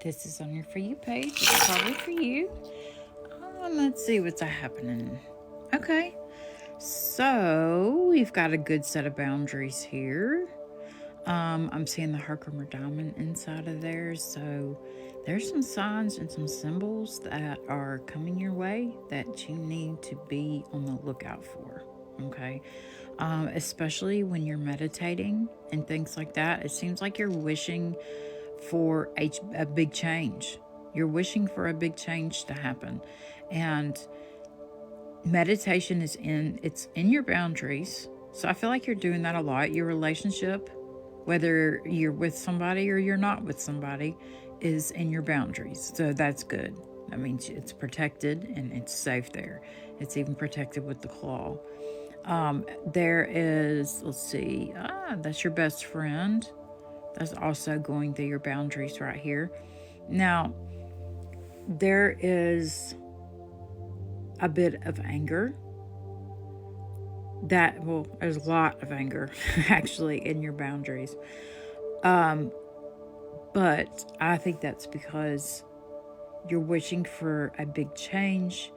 This is on your For You page. It's probably for you. Let's see what's happening. Okay. So, we've got a good set of boundaries here. I'm seeing the Herkimer diamond inside of there. So, there's some signs and some symbols that are coming your way that you need to be on the lookout for. Okay. Especially when you're meditating and things like that. It seems like you're wishing for a big change. You're wishing for a big change to happen. And meditation it's in your boundaries. So I feel like you're doing that a lot. Your relationship, whether you're with somebody or you're not with somebody, is in your boundaries. So that's good. That means it's protected and it's safe there. It's even protected with the claw. There is, let's see, that's your best friend. That's also going through your boundaries right here. Now, there is a bit of anger. There's a lot of anger actually in your boundaries. But I think that's because you're wishing for a big change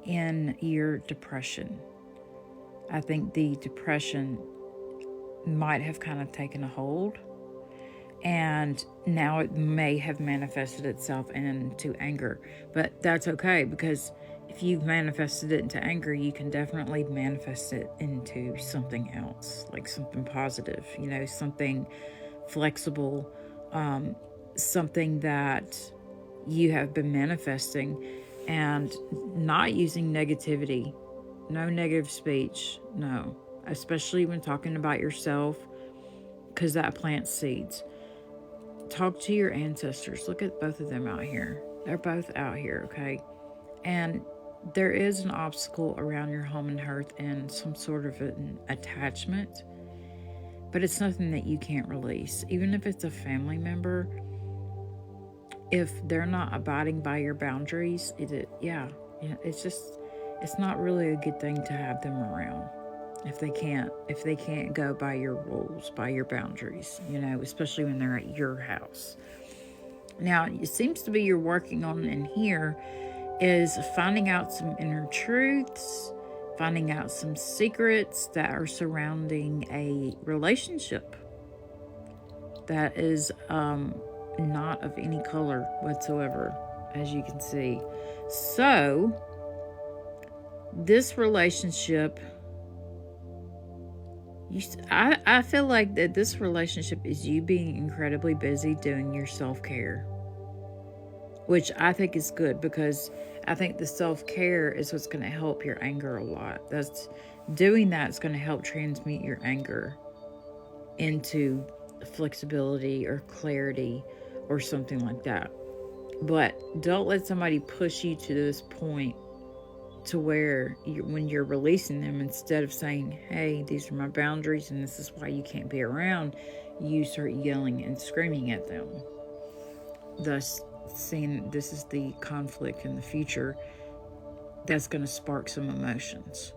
in your depression. I think the depression might have kind of taken a hold, and now it may have manifested itself into anger. But that's okay, because if you've manifested it into anger, you can definitely manifest it into something else, like something positive, something flexible, something that you have been manifesting, and not using negativity. No negative speech, no. Especially when talking about yourself, because that plants seeds. Talk to your ancestors. Look at both of them out here. They're both out here, okay? And there is an obstacle around your home and hearth and some sort of an attachment, but it's nothing that you can't release. Even if it's a family member, if they're not abiding by your boundaries, it's not really a good thing to have them around. If they can't go by your rules, by your boundaries, especially when they're at your house. Now, it seems to be you're working on in here is finding out some inner truths, finding out some secrets that are surrounding a relationship that is not of any color whatsoever, as you can see. So, this relationship, I feel like that this relationship is you being incredibly busy doing your self-care, which I think is good, because I think the self-care is what's going to help your anger a lot. That's going to help transmute your anger into flexibility or clarity or something like that. But don't let somebody push you to this point to where when you're releasing them, instead of saying, hey, these are my boundaries and this is why you can't be around, you start yelling and screaming at them, thus seeing this is the conflict in the future that's going to spark some emotions.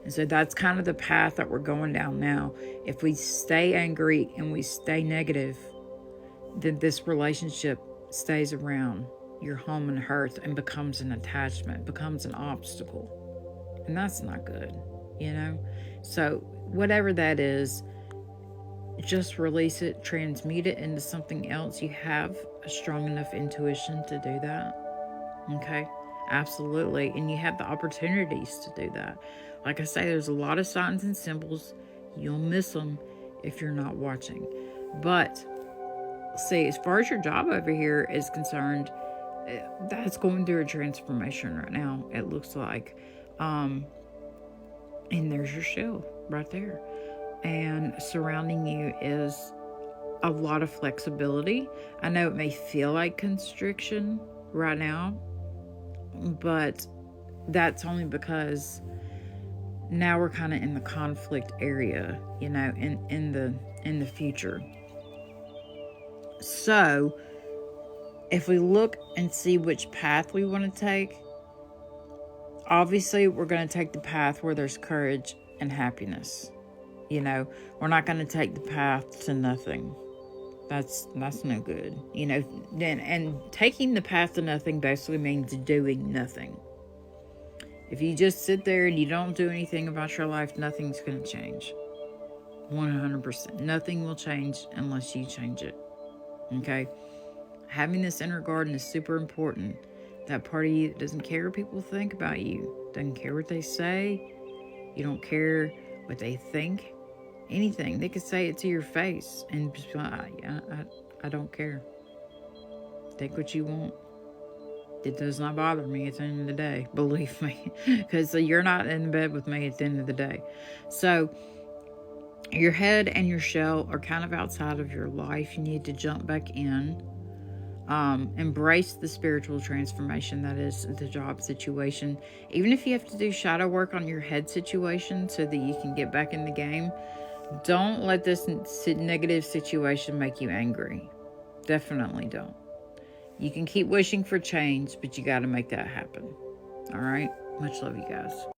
And so that's kind of the path that we're going down now. If we stay angry and we stay negative, then this relationship stays around your home and hearth and becomes an attachment, becomes an obstacle. And that's not good, So whatever that is, just release it, transmute it into something else. You have a strong enough intuition to do that. Okay? Absolutely. And you have the opportunities to do that. Like I say, there's a lot of signs and symbols. You'll miss them if you're not watching. But see, as far as your job over here is concerned, that's going through a transformation right now, it looks like. And there's your shell right there. And surrounding you is a lot of flexibility. I know it may feel like constriction right now, but that's only because now we're kind of in the conflict area, in the future. So if we look and see which path we want to take, obviously we're going to take the path where there's courage and happiness. We're not going to take the path to nothing. That's no good. Then and taking the path to nothing basically means doing nothing. If you just sit there and you don't do anything about your life, nothing's going to change. 100%. Nothing will change unless you change it. Okay? Having this inner garden is super important. That part of you that doesn't care what people think about you, doesn't care what they say, you don't care what they think, anything. They could say it to your face and just be like, I don't care. Think what you want. It does not bother me at the end of the day, believe me, because you're not in bed with me at the end of the day. So your head and your shell are kind of outside of your life. You need to jump back in. Embrace the spiritual transformation that is the job situation. Even if you have to do shadow work on your head situation so that you can get back in the game, don't let this negative situation make you angry. Definitely don't. You can keep wishing for change, but you got to make that happen. All right? Much love, you guys.